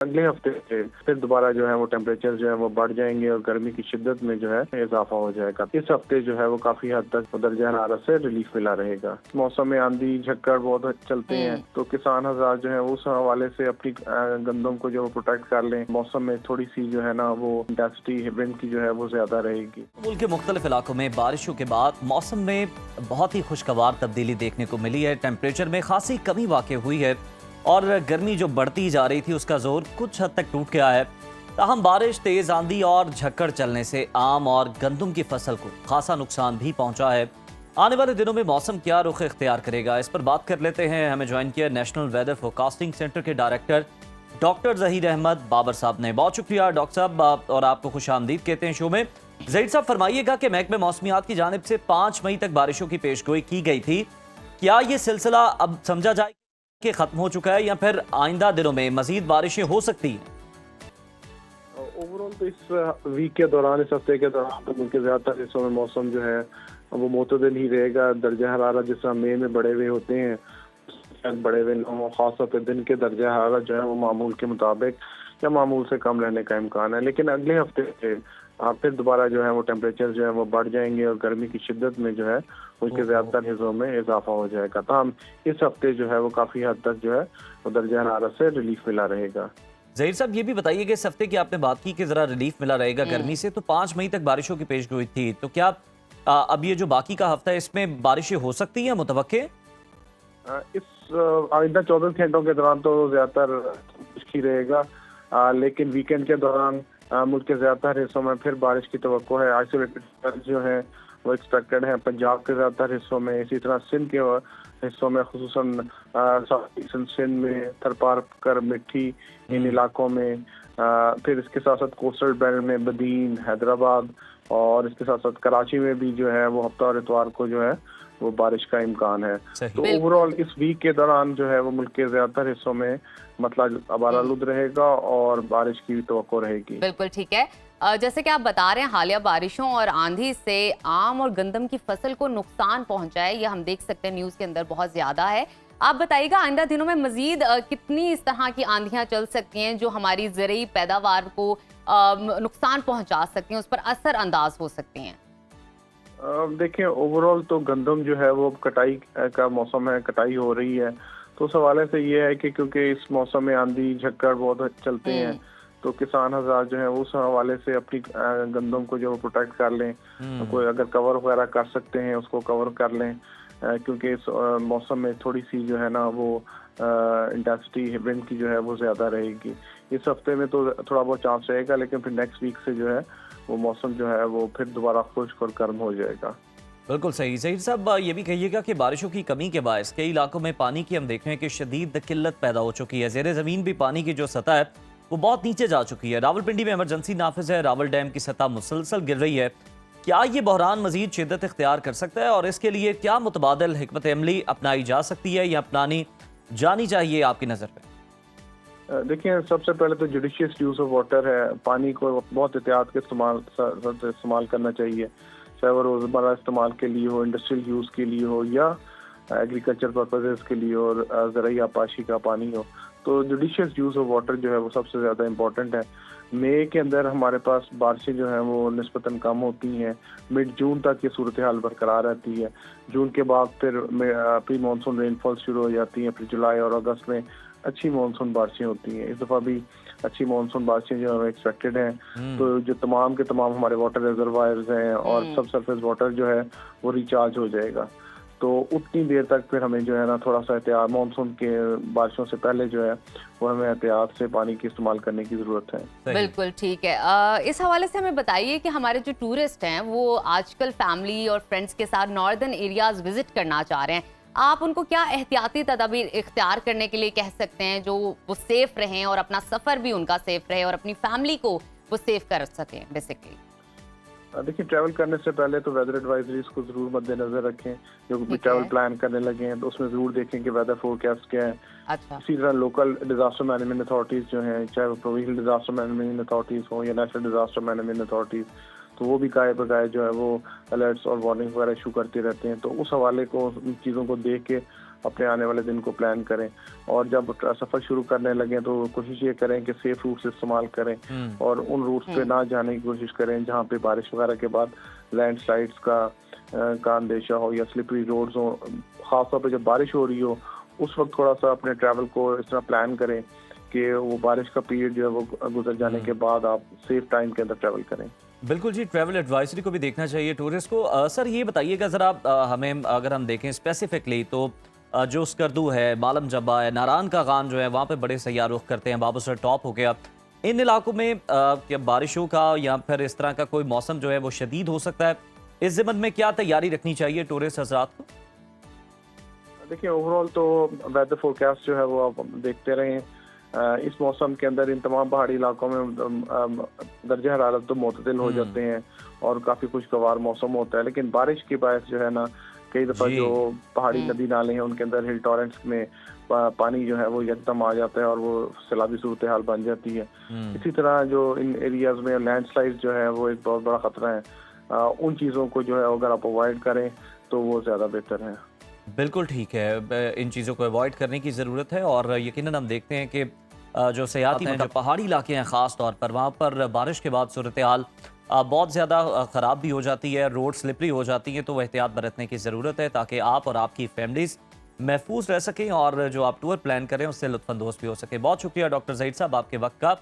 अगले हफ्ते से फिर दोबारा जो है वो टेम्परेचर जो है वो बढ़ जाएंगे और गर्मी की शिद्दत में जो है इजाफा हो जाएगा। इस हफ्ते जो है वो काफी हद तक दर्जा हरारत से रिलीफ मिला रहेगा। मौसम में आंधी झक्कड़ बहुत चलते हैं, तो किसान हज़रात जो है उस हवाले से अपनी गंदम को जो प्रोटेक्ट कर लें। मौसम में थोड़ी सी जो है ना वो इंटेंसिटी विंड की जो है वो ज्यादा रहेगी। मुल्क के मुख्तलिफ इलाकों में बारिशों के बाद मौसम में बहुत ही खुशगवार तब्दीली देखने को मिली है। टेम्परेचर में खासी कमी वाक़ई हुई है और गर्मी जो बढ़ती जा रही थी उसका जोर कुछ हद तक टूट गया है। ताहम बारिश, तेज आंधी और झक्कड़ चलने से आम और गंदम की फसल को खासा नुकसान भी पहुंचा है। आने वाले दिनों में मौसम क्या रुख इख्तियार करेगा, इस पर बात कर लेते हैं। हमें ज्वाइन किया नेशनल वेदर फोरकास्टिंग सेंटर के डायरेक्टर डॉक्टर ज़हीर अहमद बाबर साहब ने। बहुत शुक्रिया डॉक्टर साहब, और आपको खुश आमदीद कहते हैं शो में। ज़हीर साहब, फरमाइएगा कि महकमे मौसमियात की जानिब से 5 मई तक बारिशों की पेशगोई की गई थी। क्या ये सिलसिला अब समझा जाए कि खत्म हो चुका है या फिर आइंदा दिनों में मजीद बारिशें हो सकती हैं? ओवरऑल तो इस वीक के दौरान, इस हफ्ते के दौरान तो मुल्क के ज़्यादातर हिस्सों में मौसम जो है वो मोतदल ही रहेगा। दर्जा हरारत जिस तरह मई में बढ़े हुए होते हैं, बड़े हुए खास तौर पर दिन के दर्जा हरारत जो है वो मामूल के मुताबिक या मामूल से कम रहने का इम्कान है। लेकिन अगले हफ्ते से फिर दोबारा जो है वो टेम्परेचर जो है वो बढ़ जाएंगे और गर्मी की शिद्दत में जो है उनके ज़्यादातर हिस्सों में इजाफा हो जाएगा। ताहम इस हफ्ते जो है वो काफ़ी हद तक जो है वो दर्जा हरारत से रिलीफ मिला रहेगा। ज़हीर साहब, ये भी बताइए कि इस हफ्ते की आपने बात की कि ज़रा रिलीफ मिला रहेगा गर्मी से, तो 5 मई तक बारिशों की पेशगोई थी, तो क्या अब ये जो बाकी का हफ्ता है इसमें बारिशें हो सकती हैं मुतवक्के? इस आइंदा 24 घंटों के दौरान तो ज़्यादातर ही रहेगा, लेकिन वीकेंड के दौरान मुल्क के ज़्यादातर हिस्सों में फिर बारिश की तवक्को है। आइसोलेटेड जो है वो एक्सपेक्टेड है पंजाब के ज़्यादातर हिस्सों में, इसी तरह सिंध के हिस्सों में, खुसूसन सिंध में, थरपारकर, मिट्टी इन इलाकों में, फिर इसके साथ साथ कोस्टल बेल्ट में बदीन, हैदराबाद और इसके साथ साथ कराची में भी जो है वो हफ्ता और इतवार को जो है वो बारिश का इम्कान है। तो ओवरऑल इस वीक के दौरान जो है वो मुल्क के ज्यादातर हिस्सों में मतलब आबारालुद रहेगा और बारिश की भी तवक्को रहेगी। बिल्कुल ठीक है। जैसे कि आप बता रहे हैं, हालिया बारिशों और आंधी से आम और गंदम की फसल को नुकसान पहुंचा है, ये हम देख सकते हैं न्यूज के अंदर बहुत ज्यादा है। आप बताइएगा आइंदा दिनों में मजीद कितनी इस तरह की आंधियां चल सकती हैं जो हमारी ज़रूरी पैदावार को नुकसान पहुंचा सकती हैं, उस पर असर अंदाज हो सकती हैं? देखिए, ओवरऑल तो गंदम जो है वो कटाई का मौसम है, कटाई हो रही है। तो उस हवाले से ये है कि क्योंकि इस मौसम में आंधी झक्कड़ बहुत चलते हैं, तो किसान हज़रात जो है उस हवाले से अपनी गंदम को जो प्रोटेक्ट कर लें। कोई अगर कवर वगैरह कर सकते हैं उसको कवर कर लें, क्योंकि इस मौसम में थोड़ी सी जो है ना वो इंटेंसिटी विंड की जो है वो ज़्यादा रहेगी। इस हफ्ते में तो थोड़ा बहुत चांस रहेगा, लेकिन फिर नेक्स्ट वीक से जो है वो मौसम जो है वो फिर दोबारा खुश्क और गर्म हो जाएगा। बिल्कुल सही। ज़हीर साहब, ये भी कहिएगा कि बारिशों की कमी के बायस कई इलाकों में पानी की हम देख रहे हैं कि शदीद किल्लत पैदा हो चुकी है। ज़ेरे ज़मीन भी पानी की जो सतह है वो बहुत नीचे जा चुकी है। रावलपिंडी में इमरजेंसी नाफिज है, रावल डैम की सतह मुसलसल गिर रही है। क्या ये बहरान मजीद शिद्दत इख्तियार कर सकता है और इसके लिए क्या मुतबादिल हिकमत अमली अपनाई जा सकती है या अपनानी जानी चाहिए आपकी नज़र पे? देखिए, सबसे पहले तो जुडिशियस यूज़ ऑफ वाटर है। पानी को बहुत एहतियात के इस्तेमाल करना चाहिए, चाहे वो रोज़मर्रा इस्तेमाल के लिए हो, इंडस्ट्रियल यूज़ के लिए हो या एग्रीकल्चर पर्पजेज़ के लिए और ज़राई आपाशी का पानी हो। तो जुडिशियस यूज़ ऑफ वाटर जो है वो सबसे ज़्यादा इम्पोर्टेंट है। मई के अंदर हमारे पास बारिशें जो हैं वो निस्बतन कम होती हैं। मिड जून तक ये सूरत हाल बरकरार रहती है। जून के बाद फिर प्री मानसून रेनफॉल शुरू हो जाती है। फिर जुलाई और अगस्त में अच्छी मानसून बारिशें होती हैं। इस दफ़ा भी अच्छी मानसून बारिशें जो है एक्सपेक्टेड हैं। तो जो तमाम के तमाम हमारे वाटर रिजर्वायर्स हैं और सब सरफेस वाटर जो है वो रिचार्ज हो जाएगा। तो उतनी देर तक फिर हमें जो है ना थोड़ा सा एहतियात, मानसून के बारिशों से पहले जो है वो हमें एहतियात से पानी की इस्तेमाल करने की ज़रूरत है। बिल्कुल ठीक है। इस हवाले से हमें बताइए कि हमारे जो टूरिस्ट हैं वो आजकल फैमिली और फ्रेंड्स के साथ नॉर्दर्न एरियाज विजिट करना चाह रहे हैं, आप उनको क्या एहतियाती तदाबीर इख्तियार करने के लिए कह सकते हैं जो वो सेफ रहें और अपना सफ़र भी उनका सेफ रहे और अपनी फैमिली को वो सेफ कर सकें बेसिकली? देखिए, ट्रैवल करने से पहले तो वेदर एडवाइजरीज को जरूर मद्देनजर रखें। जो भी ट्रैवल प्लान करने लगे हैं तो उसमें जरूर देखें कि वेदर फोरकास्ट क्या है। अच्छा। इसी तरह लोकल डिजास्टर मैनेजमेंट अथॉरिटीज जो हैं, चाहे वो प्रोविंशियल डिजास्टर मैनेजमेंट अथॉरिटीज हो या नेशनल डिजास्टर मैनेजमेंट अथॉरिटीज, तो वो भी गाय बगाए जो है वो अलर्ट्स और वार्निंग वगैरह इशू करते रहते हैं। तो उस हवाले को, उन चीज़ों को देख के अपने आने वाले दिन को प्लान करें। और जब सफ़र शुरू करने लगे तो कोशिश ये करें कि सेफ रूट्स इस्तेमाल करें और उन रूट्स पे ना जाने की कोशिश करें जहाँ पे बारिश वगैरह के बाद लैंडस्लाइड्स का अंदेशा हो या स्लिपरी रोड्स हो। ख़ासतौर पे जब बारिश हो रही हो उस वक्त थोड़ा सा अपने ट्रैवल को इस तरह प्लान करें कि वो बारिश का पीरियड जो है वो गुजर जाने के बाद आप सेफ टाइम के अंदर ट्रैवल करें। बिल्कुल जी, ट्रैवल एडवाइजरी को भी देखना चाहिए टूरिस्ट को। सर ये बताइएगा ज़रा हमें अगर हम देखें स्पेसिफिकली तो जो स्कर्दू है, मालम जब्बा है, नारान का गान जो है वहाँ पे बड़े सयाह रुख करते हैं, बाबूसर टॉप हो गया, इन इलाकों में क्या बारिशों का या फिर इस तरह का कोई मौसम जो है वो शदीद हो सकता है? इस ज़िम्मन में क्या तैयारी रखनी चाहिए टूरिस्ट हज़रात को? देखिए ओवरऑल तो वेदर फोरकास्ट जो है वो आप देखते रहें। इस मौसम के अंदर इन तमाम पहाड़ी इलाकों में दर्जा हरारत तो मुतदिल हो जाते हैं और काफ़ी खुशगवार मौसम होता है, लेकिन बारिश के बायस जो है ना कई दफ़ा जो पहाड़ी नदी नाले हैं उनके अंदर हिल टॉरेंट्स में पानी जो है वो एकदम आ जाता है और वो सैलाबी सूरत हाल बन जाती है। इसी तरह जो इन एरियाज में लैंडस्लाइड जो है वो एक बहुत बड़ा ख़तरा है। उन चीज़ों को जो है अगर आप अवॉइड करें तो वो ज़्यादा बेहतर है। बिल्कुल ठीक है, इन चीज़ों को अवॉइड करने की ज़रूरत है और यकीनन हम देखते हैं कि जो सयाहती हैं, जो पहाड़ी इलाके हैं ख़ास तौर पर, वहाँ पर बारिश के बाद सूरत हाल बहुत ज़्यादा ख़राब भी हो जाती है, रोड स्लिपरी हो जाती है, तो वह एहतियात बरतने की ज़रूरत है ताकि आप और आपकी फैमिलीज़ महफूज रह सकें और जो आप टूर प्लान करें उससे लुत्फ़अंदोज़ भी हो सके। बहुत शुक्रिया डॉक्टर ज़हीर साहब आपके वक्त का।